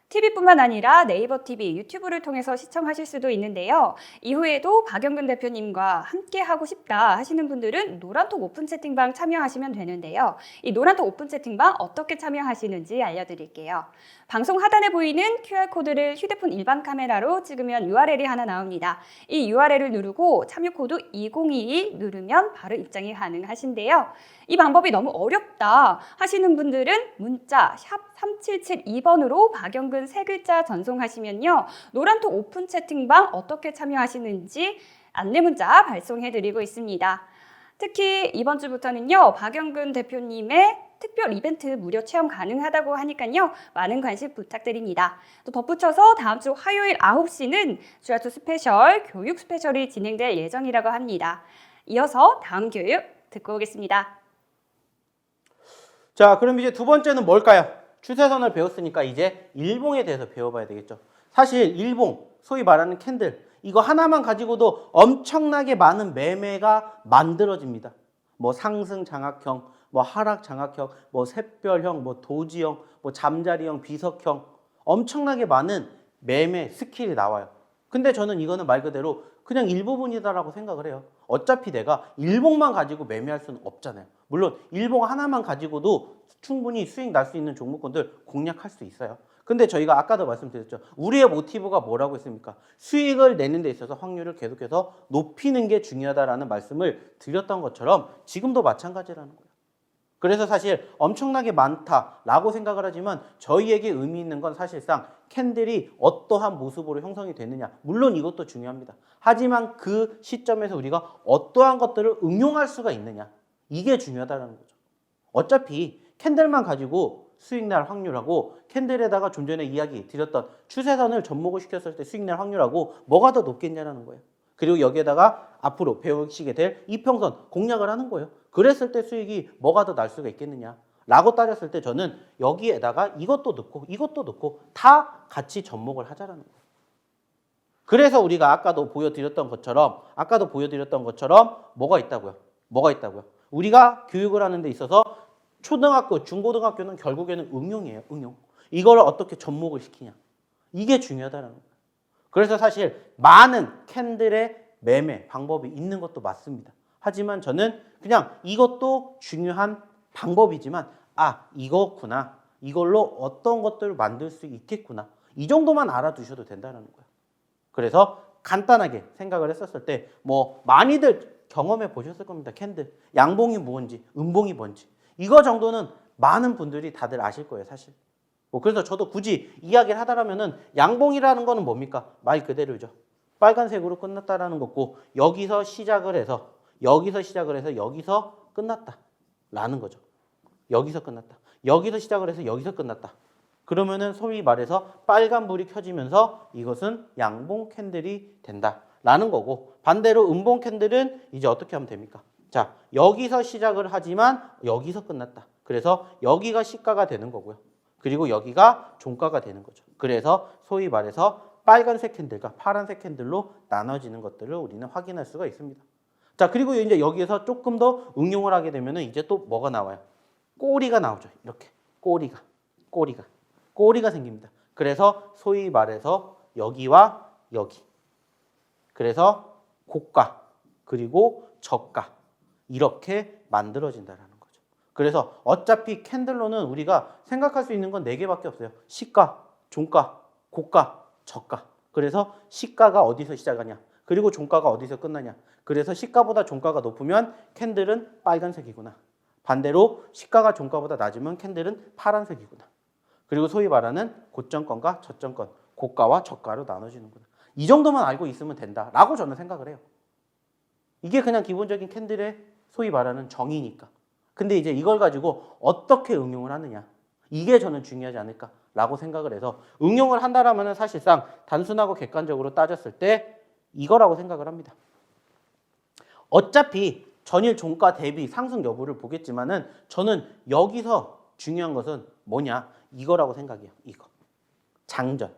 TV뿐만 아니라 네이버 TV, 유튜브를 통해서 시청하실 수도 있는데요. 이후에도 박영근 대표님과 함께 하고 싶다 하시는 분들은 노란톡 오픈 채팅방 참여하시면 되는데요. 이 노란톡 오픈 채팅방 어떻게 참여하시는지 알려드릴게요. 방송 하단에 보이는 QR코드를 휴대폰 일반 카메라로 찍으면 URL이 하나 나옵니다. 이 URL을 누르고 참여 코드 2022 누르면 바로 입장이 가능하신데요. 이 방법이 너무 어렵다 하시는 분들은 문자 샵 3772번으로 박영근 세 글자 전송하시면요. 노란톡 오픈 채팅방 어떻게 참여하시는지 안내 문자 발송해드리고 있습니다. 특히 이번 주부터는요. 박영근 대표님의 특별 이벤트 무료 체험 가능하다고 하니까요. 많은 관심 부탁드립니다. 또 덧붙여서 다음 주 화요일 9시는 주알투 스페셜 교육 스페셜이 진행될 예정이라고 합니다. 이어서 다음 교육 듣고 오겠습니다. 자, 그럼 이제 두 번째는 뭘까요? 추세선을 배웠으니까 이제 일봉에 대해서 배워봐야 되겠죠. 사실 일봉, 소위 말하는 캔들, 이거 하나만 가지고도 엄청나게 많은 매매가 만들어집니다. 뭐 상승 장악형, 뭐 하락 장악형, 뭐 샛별형, 뭐 도지형, 뭐 잠자리형, 비석형, 엄청나게 많은 매매 스킬이 나와요. 근데 저는 이거는 말 그대로 그냥 일부분이다라고 생각을 해요. 어차피 내가 일봉만 가지고 매매할 수는 없잖아요. 물론 일봉 하나만 가지고도 충분히 수익 날 수 있는 종목군들 공략할 수 있어요. 근데 저희가 아까도 말씀드렸죠. 우리의 모티브가 뭐라고 했습니까? 수익을 내는 데 있어서 확률을 계속해서 높이는 게 중요하다라는 말씀을 드렸던 것처럼 지금도 마찬가지라는 거예요. 그래서 사실 엄청나게 많다라고 생각을 하지만 저희에게 의미 있는 건 사실상 캔들이 어떠한 모습으로 형성이 되느냐. 물론 이것도 중요합니다. 하지만 그 시점에서 우리가 어떠한 것들을 응용할 수가 있느냐. 이게 중요하다는 거죠. 어차피 캔들만 가지고 수익 날 확률하고 캔들에다가 좀 전에 이야기 드렸던 추세선을 접목을 시켰을 때 수익 날 확률하고 뭐가 더 높겠냐는 거예요. 그리고 여기에다가 앞으로 배우시게 될 이평선 공략을 하는 거예요. 그랬을 때 수익이 뭐가 더 날 수가 있겠느냐 라고 따졌을 때 저는 여기에다가 이것도 넣고 다 같이 접목을 하자라는 거예요. 그래서 우리가 아까도 보여드렸던 것처럼 뭐가 있다고요? 우리가 교육을 하는 데 있어서 초등학교, 중고등학교는 결국에는 응용이에요. 응용. 이걸 어떻게 접목을 시키냐. 이게 중요하다는 거예요. 그래서 사실 많은 캔들의 매매 방법이 있는 것도 맞습니다. 하지만 저는 그냥 이것도 중요한 방법이지만 이거구나. 이걸로 어떤 것들을 만들 수 있겠구나. 이 정도만 알아두셔도 된다는 거예요. 그래서 간단하게 생각을 했었을 때 뭐 많이들 경험해 보셨을 겁니다. 캔들. 양봉이 뭔지, 음봉이 뭔지. 이거 정도는 많은 분들이 다들 아실 거예요, 사실. 그래서 저도 굳이 이야기를 하다라면은 양봉이라는 거는 뭡니까? 말 그대로죠. 빨간색으로 끝났다라는 거고 여기서 시작을 해서 여기서 끝났다라는 거죠. 여기서 끝났다. 여기서 시작을 해서 여기서 끝났다. 그러면은 소위 말해서 빨간불이 켜지면서 이것은 양봉 캔들이 된다라는 거고 반대로 음봉 캔들은 이제 어떻게 하면 됩니까? 자, 여기서 시작을 하지만 여기서 끝났다. 그래서 여기가 시가가 되는 거고요. 그리고 여기가 종가가 되는 거죠. 그래서 소위 말해서 빨간색 캔들과 파란색 캔들로 나눠지는 것들을 우리는 확인할 수가 있습니다. 자, 그리고 이제 여기에서 조금 더 응용을 하게 되면은 이제 또 뭐가 나와요? 꼬리가 나오죠. 이렇게 꼬리가 생깁니다. 그래서 소위 말해서 여기와 여기. 그래서 고가 그리고 저가 이렇게 만들어진다라는 거죠. 그래서 어차피 캔들로는 우리가 생각할 수 있는 건 4개밖에 없어요. 시가, 종가, 고가, 저가. 그래서 시가가 어디서 시작하냐. 그리고 종가가 어디서 끝나냐. 그래서 시가보다 종가가 높으면 캔들은 빨간색이구나. 반대로 시가가 종가보다 낮으면 캔들은 파란색이구나. 그리고 소위 말하는 고점권과 저점권, 고가와 저가로 나눠지는구나. 이 정도만 알고 있으면 된다라고 저는 생각을 해요. 이게 그냥 기본적인 캔들의 소위 말하는 정의니까. 근데 이제 이걸 가지고 어떻게 응용을 하느냐. 이게 저는 중요하지 않을까라고 생각을 해서 응용을 한다라면 사실상 단순하고 객관적으로 따졌을 때 이거라고 생각을 합니다. 어차피 전일 종가 대비 상승 여부를 보겠지만은 저는 여기서 중요한 것은 뭐냐? 이거라고 생각해요. 이거. 장전.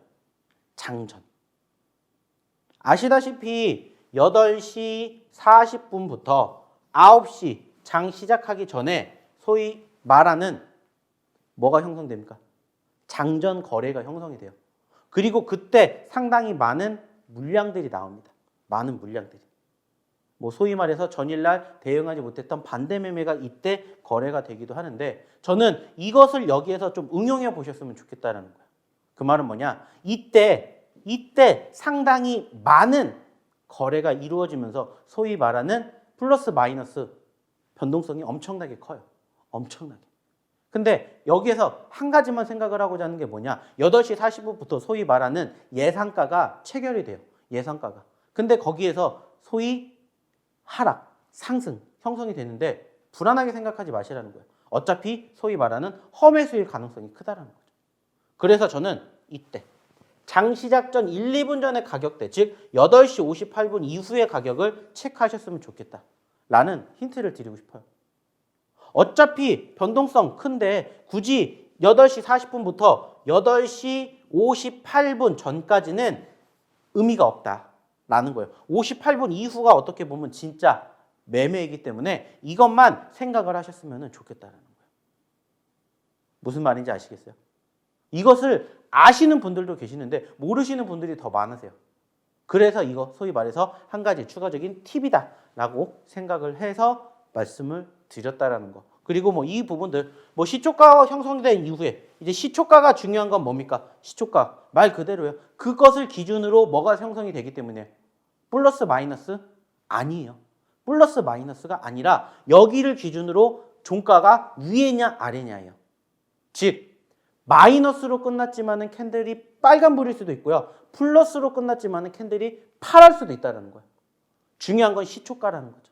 아시다시피 8시 40분부터 9시 장 시작하기 전에 소위 말하는 뭐가 형성됩니까? 장전 거래가 형성이 돼요. 그리고 그때 상당히 많은 물량들이 나옵니다. 많은 물량들이. 뭐 소위 말해서 전일날 대응하지 못했던 반대 매매가 이때 거래가 되기도 하는데 저는 이것을 여기에서 좀 응용해 보셨으면 좋겠다는 거예요. 그 말은 뭐냐? 이때 상당히 많은 거래가 이루어지면서 소위 말하는 플러스 마이너스 변동성이 엄청나게 커요. 엄청나게. 근데 여기에서 한 가지만 생각을 하고자 하는 게 뭐냐? 8시 40분부터 소위 말하는 예상가가 체결이 돼요. 예상가가. 근데 거기에서 소위 하락, 상승 형성이 되는데 불안하게 생각하지 마시라는 거예요. 어차피 소위 말하는 험매수일 가능성이 크다라는 거죠. 그래서 저는 이때 장 시작 전 1, 2분 전의 가격대, 즉 8시 58분 이후의 가격을 체크하셨으면 좋겠다 라는 힌트를 드리고 싶어요. 어차피 변동성 큰데 굳이 8시 40분부터 8시 58분 전까지는 의미가 없다라는 거예요. 58분 이후가 어떻게 보면 진짜 매매이기 때문에 이것만 생각을 하셨으면 좋겠다는 거예요. 무슨 말인지 아시겠어요? 이것을 아시는 분들도 계시는데 모르시는 분들이 더 많으세요. 그래서 이거 소위 말해서 한 가지 추가적인 팁이다라고 생각을 해서 말씀을 드렸다라는 거. 그리고 뭐 이 부분들 뭐 시초가가 형성된 이후에 이제 시초가가 중요한 건 뭡니까? 시초가 말 그대로예요. 그것을 기준으로 뭐가 형성이 되기 때문에 플러스 마이너스 아니에요. 플러스 마이너스가 아니라 여기를 기준으로 종가가 위에냐 아래냐예요. 즉 마이너스로 끝났지만은 캔들이 빨간불일 수도 있고요. 플러스로 끝났지만은 캔들이 파랄 수도 있다는 거예요. 중요한 건 시초가라는 거죠.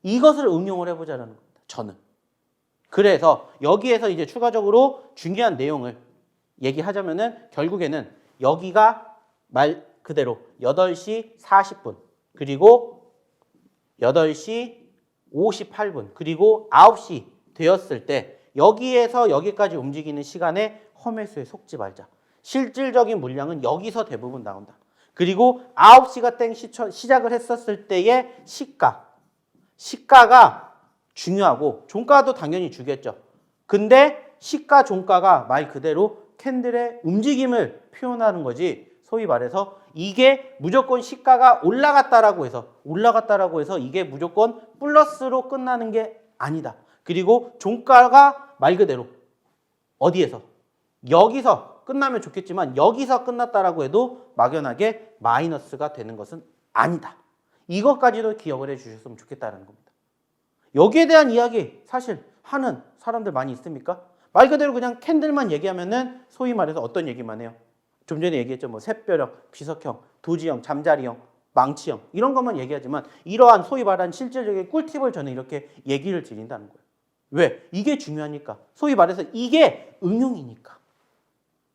이것을 응용을 해보자는 겁니다. 저는. 그래서 여기에서 이제 추가적으로 중요한 내용을 얘기하자면은 결국에는 여기가 말 그대로 8시 40분 그리고 8시 58분 그리고 9시 되었을 때 여기에서 여기까지 움직이는 시간에 험매수에 속지 말자. 실질적인 물량은 여기서 대부분 나온다. 그리고 9시가 땡 시작을 했었을 때의 시가가 중요하고 종가도 당연히 주겠죠. 근데 시가 종가가 말 그대로 캔들의 움직임을 표현하는 거지 소위 말해서 이게 무조건 시가가 올라갔다라고 해서 이게 무조건 플러스로 끝나는 게 아니다. 그리고 종가가 말 그대로 어디에서 여기서 끝나면 좋겠지만 여기서 끝났다라고 해도 막연하게 마이너스가 되는 것은 아니다. 이것까지도 기억을 해주셨으면 좋겠다는 겁니다. 여기에 대한 이야기 사실 하는 사람들 많이 있습니까? 말 그대로 그냥 캔들만 얘기하면은 소위 말해서 어떤 얘기만 해요? 좀 전에 얘기했죠. 뭐 샛별형, 비석형, 도지형, 잠자리형, 망치형 이런 것만 얘기하지만 이러한 소위 말하는 실질적인 꿀팁을 저는 이렇게 얘기를 드린다는 거예요. 왜? 이게 중요하니까. 소위 말해서 이게 응용이니까.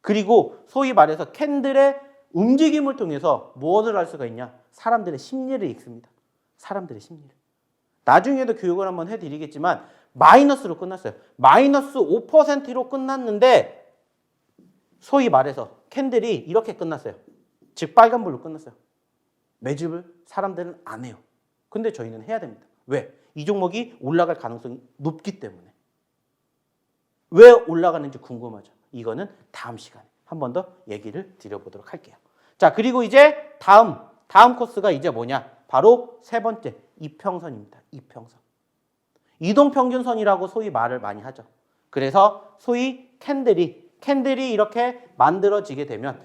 그리고 소위 말해서 캔들의 움직임을 통해서 무엇을 할 수가 있냐? 사람들의 심리를 읽습니다. 사람들의 심리를. 나중에도 교육을 한번 해드리겠지만 마이너스로 끝났어요. 마이너스 5%로 끝났는데 소위 말해서 캔들이 이렇게 끝났어요. 즉 빨간불로 끝났어요. 매집을 사람들은 안 해요. 근데 저희는 해야 됩니다. 왜? 이 종목이 올라갈 가능성이 높기 때문에. 왜 올라가는지 궁금하죠. 이거는 다음 시간에 한 번 더 얘기를 드려보도록 할게요. 자, 그리고 이제 다음 코스가 이제 뭐냐? 바로 세 번째 이평선입니다. 이평선. 이동평균선이라고 소위 말을 많이 하죠. 그래서 소위 캔들이 이렇게 만들어지게 되면은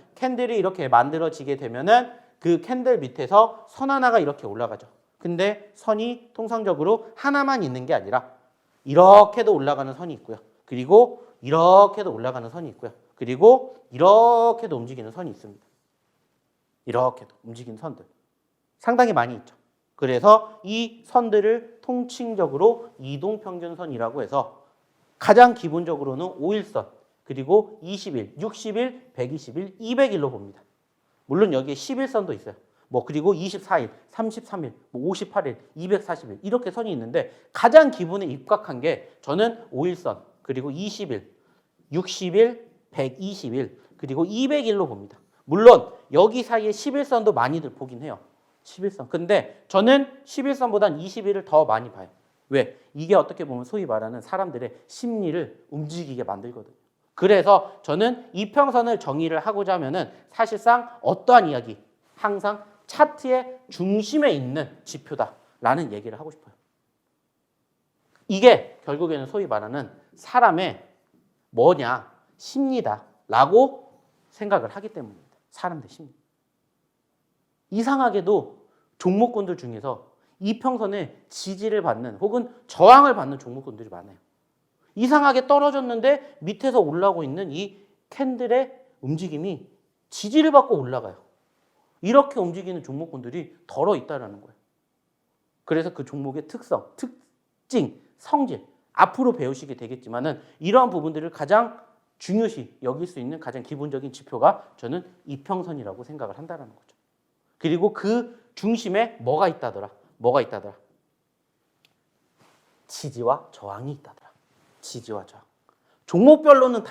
그 캔들 밑에서 선 하나가 이렇게 올라가죠. 근데 선이 통상적으로 하나만 있는 게 아니라 이렇게도 올라가는 선이 있고요. 그리고 이렇게도 올라가는 선이 있고요. 그리고 이렇게도 움직이는 선이 있습니다. 이렇게도 움직이는 선들. 상당히 많이 있죠. 그래서 이 선들을 통칭적으로 이동평균선이라고 해서 가장 기본적으로는 5일선, 그리고 20일, 60일, 120일, 200일로 봅니다. 물론 여기에 11선도 있어요. 뭐 그리고 24일, 33일, 뭐 58일, 240일 이렇게 선이 있는데 가장 기본에 입각한 게 저는 5일선, 그리고 20일, 60일, 120일, 그리고 200일로 봅니다. 물론 여기 사이에 11선도 많이들 보긴 해요. 11선. 근데 저는 11선보단 21을 더 많이 봐요. 왜? 이게 어떻게 보면 소위 말하는 사람들의 심리를 움직이게 만들거든요. 그래서 저는 이평선을 정의를 하고자 하면은 사실상 어떠한 이야기, 항상 차트의 중심에 있는 지표다라는 얘기를 하고 싶어요. 이게 결국에는 소위 말하는 사람의 뭐냐, 심리다라고 생각을 하기 때문입니다. 사람들 심리. 이상하게도 종목군들 중에서 이평선에 지지를 받는 혹은 저항을 받는 종목군들이 많아요. 이상하게 떨어졌는데 밑에서 올라오고 있는 이 캔들의 움직임이 지지를 받고 올라가요. 이렇게 움직이는 종목군들이 덜어 있다는 거예요. 그래서 그 종목의 특성, 특징, 성질 앞으로 배우시게 되겠지만은 이러한 부분들을 가장 중요시 여길 수 있는 가장 기본적인 지표가 저는 이평선이라고 생각을 한다는 거죠. 그리고 그 중심에 뭐가 있다더라? 지지와 저항이 있다더라. 지지와 저항. 종목별로는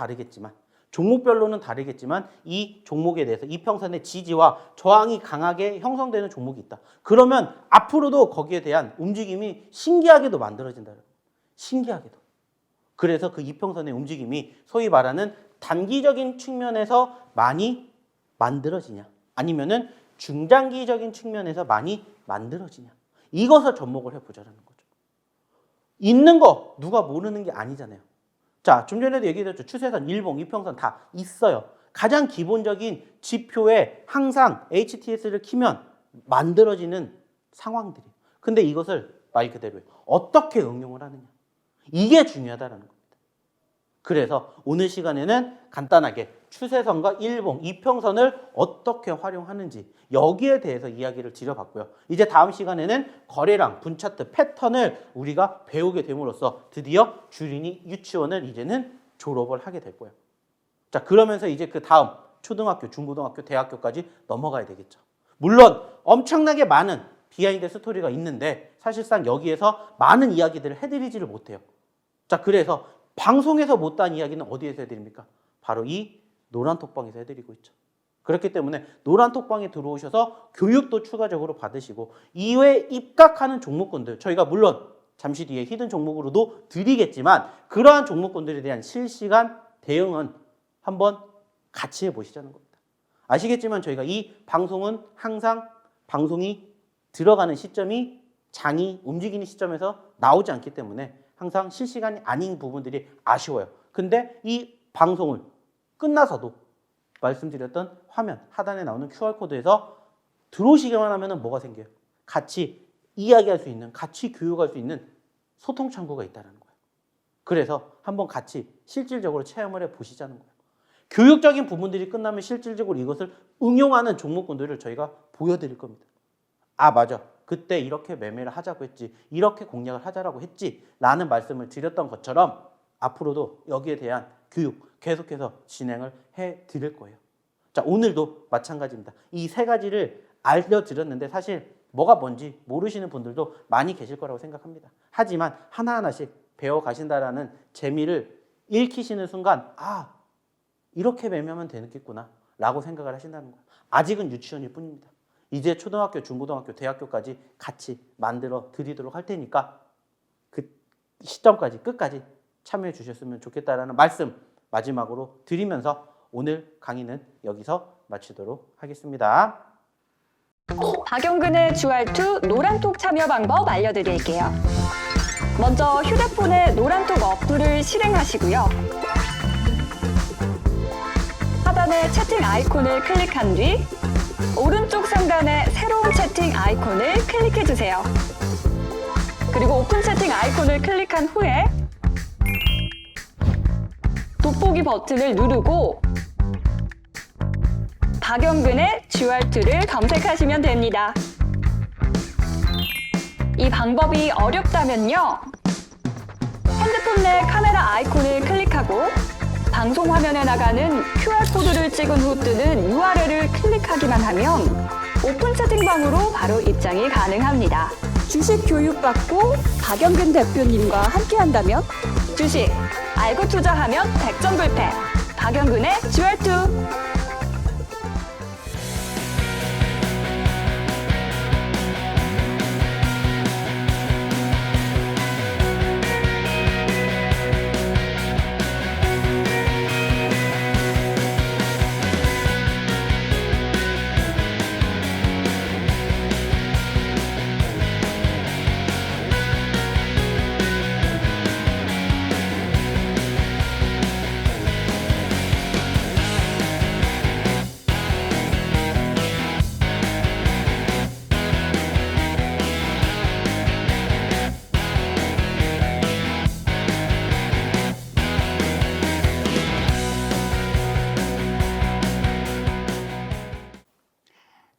다르겠지만 이 종목에 대해서 이평선의 지지와 저항이 강하게 형성되는 종목이 있다. 그러면 앞으로도 거기에 대한 움직임이 신기하게도 만들어진다. 신기하게도. 그래서 그 이평선의 움직임이 소위 말하는 단기적인 측면에서 많이 만들어지냐, 아니면은 중장기적인 측면에서 많이 만들어지냐, 이것을 접목을 해보자라는 거죠. 있는 거 누가 모르는 게 아니잖아요. 자, 좀 전에도 얘기했죠. 추세선, 일봉, 이평선 다 있어요. 가장 기본적인 지표에 항상 HTS를 키면 만들어지는 상황들이에요. 근데 이것을 말 그대로 어떻게 응용을 하느냐, 이게 중요하다는 겁니다. 그래서 오늘 시간에는 간단하게 추세선과 일봉, 이평선을 어떻게 활용하는지 여기에 대해서 이야기를 드려봤고요. 이제 다음 시간에는 거래량, 분차트, 패턴을 우리가 배우게 됨으로써 드디어 주린이 유치원을 이제는 졸업을 하게 될 거예요. 자, 그러면서 이제 그 다음 초등학교, 중고등학교, 대학교까지 넘어가야 되겠죠. 물론 엄청나게 많은 비하인드 스토리가 있는데 사실상 여기에서 많은 이야기들을 해드리지를 못해요. 자, 그래서 방송에서 못한 이야기는 어디에서 해드립니까? 바로 이 노란톡방에서 해드리고 있죠. 그렇기 때문에 노란톡방에 들어오셔서 교육도 추가적으로 받으시고 이외에 입각하는 종목군들, 저희가 물론 잠시 뒤에 히든 종목으로도 드리겠지만 그러한 종목군들에 대한 실시간 대응은 한번 같이 해보시자는 겁니다. 아시겠지만 저희가 이 방송은 항상 방송이 들어가는 시점이 장이 움직이는 시점에서 나오지 않기 때문에 항상 실시간이 아닌 부분들이 아쉬워요. 근데 이 방송을 끝나서도 말씀드렸던 화면 하단에 나오는 QR코드에서 들어오시기만 하면 뭐가 생겨요? 같이 이야기할 수 있는, 같이 교육할 수 있는 소통 창구가 있다는 거예요. 그래서 한번 같이 실질적으로 체험을 해보시자는 거예요. 교육적인 부분들이 끝나면 실질적으로 이것을 응용하는 종목군들을 저희가 보여드릴 겁니다. 아, 맞아. 그때 이렇게 매매를 하자고 했지, 이렇게 공략을 하자라고 했지 라는 말씀을 드렸던 것처럼 앞으로도 여기에 대한 교육 계속해서 진행을 해드릴 거예요. 자, 오늘도 마찬가지입니다. 이 세 가지를 알려드렸는데 사실 뭐가 뭔지 모르시는 분들도 많이 계실 거라고 생각합니다. 하지만 하나하나씩 배워가신다라는 재미를 읽히시는 순간 아, 이렇게 매매하면 되겠구나 라고 생각을 하신다는 거예요. 아직은 유치원일 뿐입니다. 이제 초등학교, 중고등학교, 대학교까지 같이 만들어 드리도록 할 테니까 그 시점까지 끝까지 참여해 주셨으면 좋겠다라는 말씀 마지막으로 드리면서 오늘 강의는 여기서 마치도록 하겠습니다. 박영근의 주알투 노란톡 참여 방법 알려드릴게요. 먼저 휴대폰에 노란톡 어플을 실행하시고요. 하단의 채팅 아이콘을 클릭한 뒤 오른쪽 상단의 새로운 채팅 아이콘을 클릭해주세요. 그리고 오픈 채팅 아이콘을 클릭한 후에 돋보기 버튼을 누르고 박영근의 주알투를 검색하시면 됩니다. 이 방법이 어렵다면요. 핸드폰 내 카메라 아이콘을 클릭하고 방송 화면에 나가는 QR코드를 찍은 후 뜨는 URL을 클릭하기만 하면 오픈 채팅방으로 바로 입장이 가능합니다. 주식 교육받고 박영근 대표님과 함께한다면 주식 알고 투자하면 백전불패 박영근의 주알투.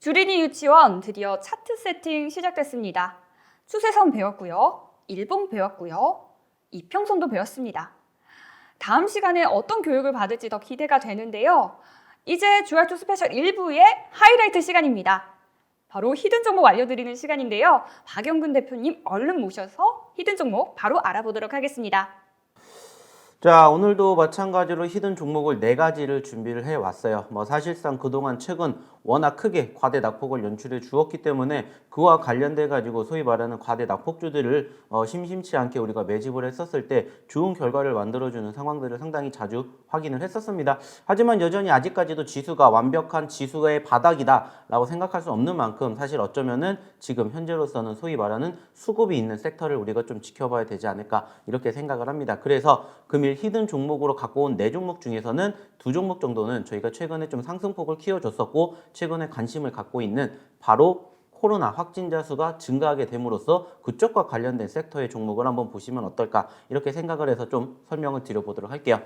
주린이 유치원 드디어 차트 세팅 시작됐습니다. 추세선 배웠고요. 일봉 배웠고요. 이평선도 배웠습니다. 다음 시간에 어떤 교육을 받을지 더 기대가 되는데요. 이제 주알투 스페셜 1부의 하이라이트 시간입니다. 바로 히든 종목 알려드리는 시간인데요. 박영근 대표님 얼른 모셔서 히든 종목 바로 알아보도록 하겠습니다. 자, 오늘도 마찬가지로 히든 종목을 4가지를 준비를 해왔어요. 사실상 그동안 최근 워낙 크게 과대 낙폭을 연출해 주었기 때문에 그와 관련돼 가지고 소위 말하는 과대 낙폭주들을 심심치 않게 우리가 매집을 했었을 때 좋은 결과를 만들어주는 상황들을 상당히 자주 확인을 했었습니다. 하지만 여전히 아직까지도 지수가 완벽한 지수의 바닥이다 라고 생각할 수 없는 만큼 사실 어쩌면은 지금 현재로서는 소위 말하는 수급이 있는 섹터를 우리가 좀 지켜봐야 되지 않을까 이렇게 생각을 합니다. 그래서 금일 히든 종목으로 갖고 온 4종목 중에서는 2종목 정도는 저희가 최근에 좀 상승폭을 키워줬었고 최근에 관심을 갖고 있는 바로 코로나 확진자 수가 증가하게 됨으로써 그쪽과 관련된 섹터의 종목을 한번 보시면 어떨까 이렇게 생각을 해서 좀 설명을 드려보도록 할게요.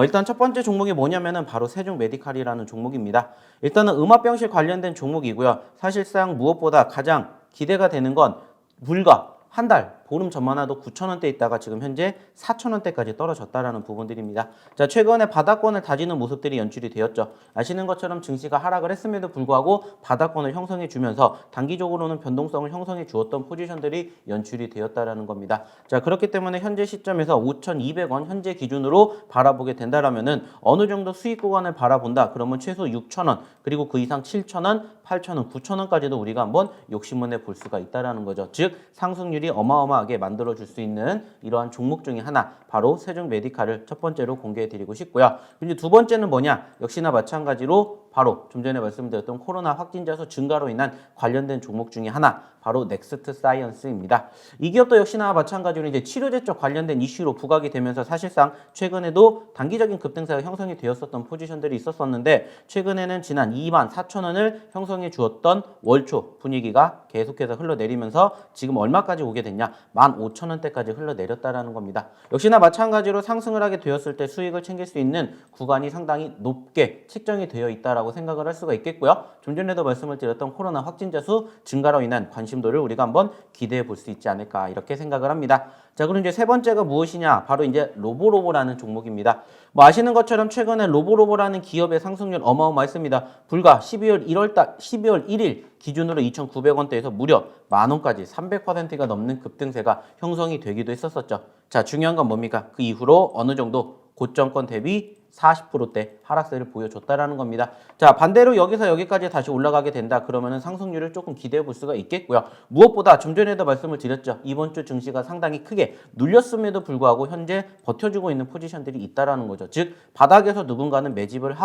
일단 첫 번째 종목이 뭐냐면은 바로 세종 메디칼이라는 종목입니다. 일단은 음압병실 관련된 종목이고요. 사실상 무엇보다 가장 기대가 되는 건 불과 한 달, 보름 전만 해도 9,000원대 있다가 지금 현재 4,000원대까지 떨어졌다라는 부분들입니다. 자, 최근에 바닥권을 다지는 모습들이 연출이 되었죠. 아시는 것처럼 증시가 하락을 했음에도 불구하고 바닥권을 형성해 주면서 단기적으로는 변동성을 형성해 주었던 포지션들이 연출이 되었다라는 겁니다. 자, 그렇기 때문에 현재 시점에서 5,200원 현재 기준으로 바라보게 된다라면은 어느 정도 수익 구간을 바라본다. 그러면 최소 6,000원, 그리고 그 이상 7,000원, 8,000원, 9,000원까지도 우리가 한번 욕심을 내 볼 수가 있다라는 거죠. 즉, 상승률이 어마어마하게 만들어줄 수 있는 이러한 종목 중에 하나, 바로 세종 메디칼을 첫 번째로 공개해 드리고 싶고요. 이제 두 번째는 뭐냐? 역시나 마찬가지로 바로 좀 전에 말씀드렸던 코로나 확진자 수 증가로 인한 관련된 종목 중에 하나, 바로 넥스트 사이언스입니다. 이 기업도 역시나 마찬가지로 이제 치료제 쪽 관련된 이슈로 부각이 되면서 사실상 최근에도 단기적인 급등세가 형성이 되었었던 포지션들이 있었었는데 최근에는 지난 24,000원을 형성해 주었던 월초 분위기가 계속해서 흘러내리면서 지금 얼마까지 오게 됐냐? 15,000원대까지 흘러내렸다라는 겁니다. 역시나 마찬가지로 상승을 하게 되었을 때 수익을 챙길 수 있는 구간이 상당히 높게 책정이 되어 있다라고 생각을 할 수가 있겠고요. 좀 전에도 말씀을 드렸던 코로나 확진자 수 증가로 인한 관심도를 우리가 한번 기대해 볼 수 있지 않을까 이렇게 생각을 합니다. 자, 그럼 이제 세 번째가 무엇이냐? 바로 이제 로보로보라는 종목입니다. 아시는 것처럼 최근에 로보로보라는 기업의 상승률 어마어마했습니다. 불과 12월 1일 기준으로 2,900원대에서 무려 만원까지 300%가 넘는 급등세가 형성이 되기도 했었었죠. 자, 중요한 건 뭡니까? 그 이후로 어느 정도 고점권 대비 40%대 하락세를 보여줬다라는 겁니다. 자, 반대로 여기서 여기까지 다시 올라가게 된다 그러면은 상승률을 조금 기대해 볼 수가 있겠고요. 무엇보다 좀 전에도 말씀을 드렸죠. 이번 주 증시가 상당히 크게 눌렸음에도 불구하고 현재 버텨주고 있는 포지션들이 있다라는 거죠. 즉, 바닥에서 누군가는 매집을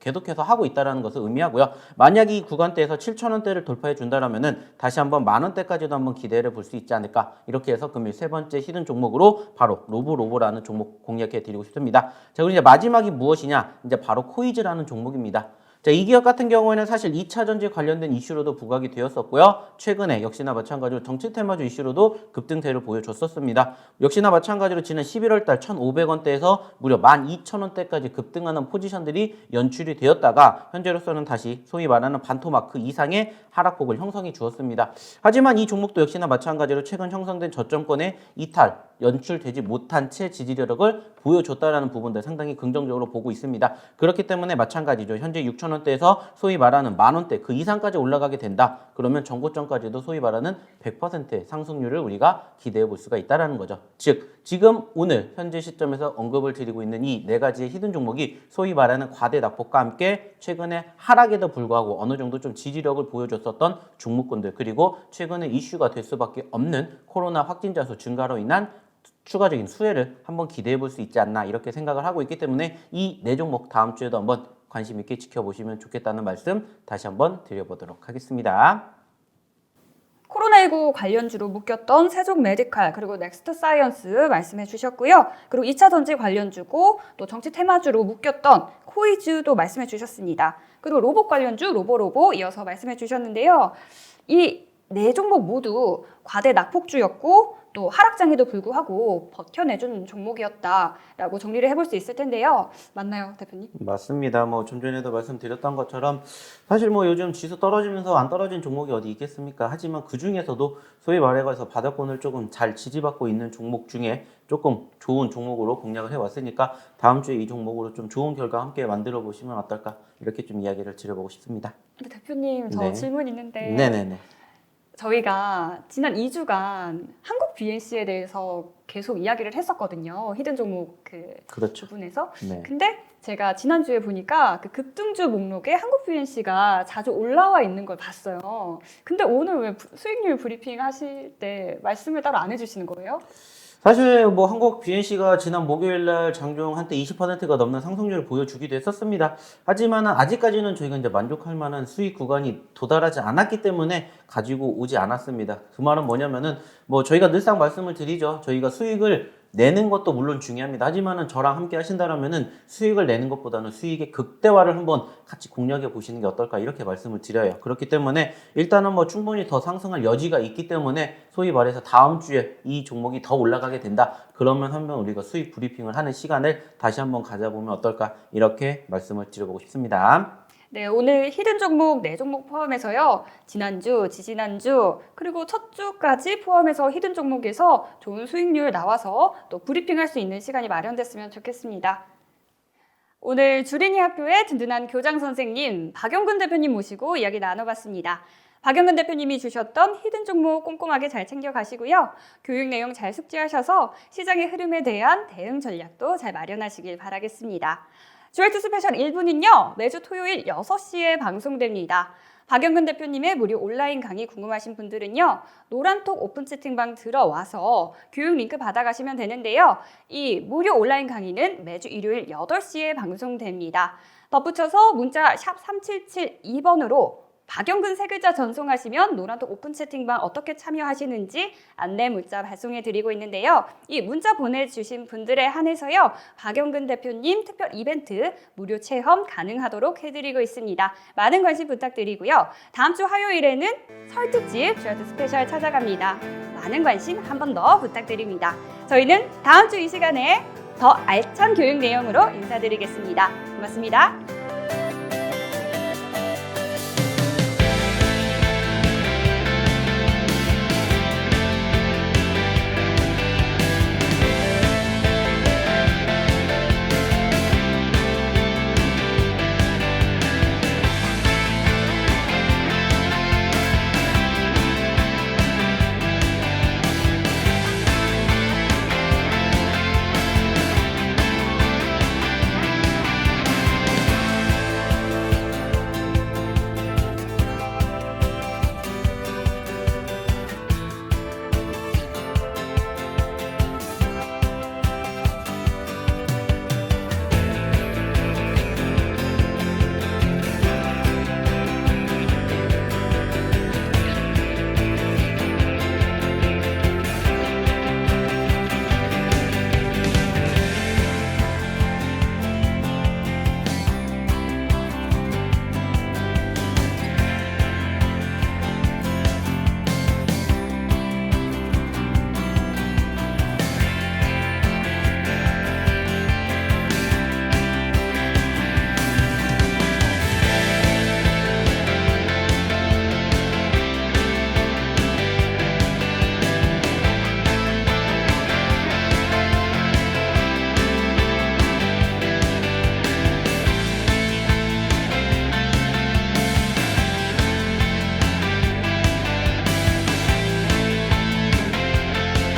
계속해서 하고 있다라는 것을 의미하고요. 만약 이 구간대에서 7,000원대를 돌파해 준다라면은 다시 한번 만원대까지도 한번 기대를 볼 수 있지 않을까. 이렇게 해서 금일 세 번째 히든 종목으로 바로 로보라는 종목 공략해 드리고 싶습니다. 자, 그리고 이제 마지막이 무엇이냐? 이제 바로 코이즈라는 종목입니다. 자, 이 기업 같은 경우에는 사실 2차 전지 관련된 이슈로도 부각이 되었었고요. 최근에 역시나 마찬가지로 정치 테마주 이슈로도 급등세를 보여줬었습니다. 역시나 마찬가지로 지난 11월 달 1,500원대에서 무려 12,000원대까지 급등하는 포지션들이 연출이 되었다가 현재로서는 다시 소위 말하는 반토마크 이상의 하락폭을 형성해 주었습니다. 하지만 이 종목도 역시나 마찬가지로 최근 형성된 저점권의 이탈, 연출되지 못한 채 지지력을 보여줬다라는 부분들 상당히 긍정적으로 보고 있습니다. 그렇기 때문에 마찬가지죠. 현재 6,000원대에서 소위 말하는 만원대 그 이상까지 올라가게 된다. 그러면 전고점까지도 소위 말하는 100%의 상승률을 우리가 기대해 볼 수가 있다는 거죠. 즉, 지금 오늘 현재 시점에서 언급을 드리고 있는 이 4가지의 히든 종목이 소위 말하는 과대 낙폭과 함께 최근에 하락에도 불구하고 어느 정도 좀 지지력을 보여줬었던 종목군들, 그리고 최근에 이슈가 될 수밖에 없는 코로나 확진자 수 증가로 인한 추가적인 수혜를 한번 기대해 볼 수 있지 않나 이렇게 생각을 하고 있기 때문에 이 4종목 다음 주에도 한번 관심 있게 지켜보시면 좋겠다는 말씀 다시 한번 드려보도록 하겠습니다. 코로나19 관련주로 묶였던 세종 메디칼 그리고 넥스트 사이언스 말씀해 주셨고요. 그리고 2차 전지 관련주고 또 정치 테마주로 묶였던 코이즈도 말씀해 주셨습니다. 그리고 로봇 관련주 로보로보 이어서 말씀해 주셨는데요. 이 4종목 모두 과대 낙폭주였고 또 하락장에도 불구하고 버텨내준 종목이었다라고 정리를 해볼 수 있을 텐데요. 맞나요, 대표님? 맞습니다. 뭐 좀 전에도 말씀드렸던 것처럼 사실 뭐 요즘 지수 떨어지면서 안 떨어진 종목이 어디 있겠습니까? 하지만 그 중에서도 소위 말해서 바닥권을 조금 잘 지지받고 있는 종목 중에 조금 좋은 종목으로 공략을 해왔으니까 다음 주에 이 종목으로 좀 좋은 결과 함께 만들어 보시면 어떨까 이렇게 좀 이야기를 드려보고 싶습니다. 근데 대표님 저 네. 질문 있는데 네네네. 저희가 지난 2주간 한국 BNC에 대해서 계속 이야기를 했었거든요. 히든 종목 그 그렇죠. 부분에서. 네. 근데 제가 지난주에 보니까 그 급등주 목록에 한국 BNC가 자주 올라와 있는 걸 봤어요. 근데 오늘 왜 수익률 브리핑 하실 때 말씀을 따로 안 해주시는 거예요? 사실 뭐 한국 BNC가 지난 목요일 날 장중 한때 20%가 넘는 상승률을 보여주기도 했었습니다. 하지만 아직까지는 저희가 이제 만족할 만한 수익 구간이 도달하지 않았기 때문에 가지고 오지 않았습니다. 그 말은 뭐냐면은 뭐 저희가 늘상 말씀을 드리죠. 저희가 수익을 내는 것도 물론 중요합니다. 하지만은 저랑 함께 하신다라면은 수익을 내는 것보다는 수익의 극대화를 한번 같이 공략해 보시는 게 어떨까 이렇게 말씀을 드려요. 그렇기 때문에 일단은 뭐 충분히 더 상승할 여지가 있기 때문에 소위 말해서 다음 주에 이 종목이 더 올라가게 된다. 그러면 한번 우리가 수익 브리핑을 하는 시간을 다시 한번 가져보면 어떨까 이렇게 말씀을 드려보고 싶습니다. 네, 오늘 히든 종목 4종목 포함해서요. 지난주, 지지난주, 그리고 첫 주까지 포함해서 히든 종목에서 좋은 수익률 나와서 또 브리핑할 수 있는 시간이 마련됐으면 좋겠습니다. 오늘 주린이 학교의 든든한 교장 선생님 박영근 대표님 모시고 이야기 나눠봤습니다. 박영근 대표님이 주셨던 히든 종목 꼼꼼하게 잘 챙겨가시고요. 교육 내용 잘 숙지하셔서 시장의 흐름에 대한 대응 전략도 잘 마련하시길 바라겠습니다. 주얼투 스페셜 1부는요. 매주 토요일 6시에 방송됩니다. 박영근 대표님의 무료 온라인 강의 궁금하신 분들은요. 노란톡 오픈 채팅방 들어와서 교육 링크 받아가시면 되는데요. 이 무료 온라인 강의는 매주 일요일 8시에 방송됩니다. 덧붙여서 문자 샵 3772번으로 박영근 세 글자 전송하시면 노란톡 오픈 채팅방 어떻게 참여하시는지 안내 문자 발송해 드리고 있는데요. 이 문자 보내주신 분들에 한해서요. 박영근 대표님 특별 이벤트 무료 체험 가능하도록 해드리고 있습니다. 많은 관심 부탁드리고요. 다음 주 화요일에는 설 특집 주얼투 스페셜 찾아갑니다. 많은 관심 한 번 더 부탁드립니다. 저희는 다음 주 이 시간에 더 알찬 교육 내용으로 인사드리겠습니다. 고맙습니다.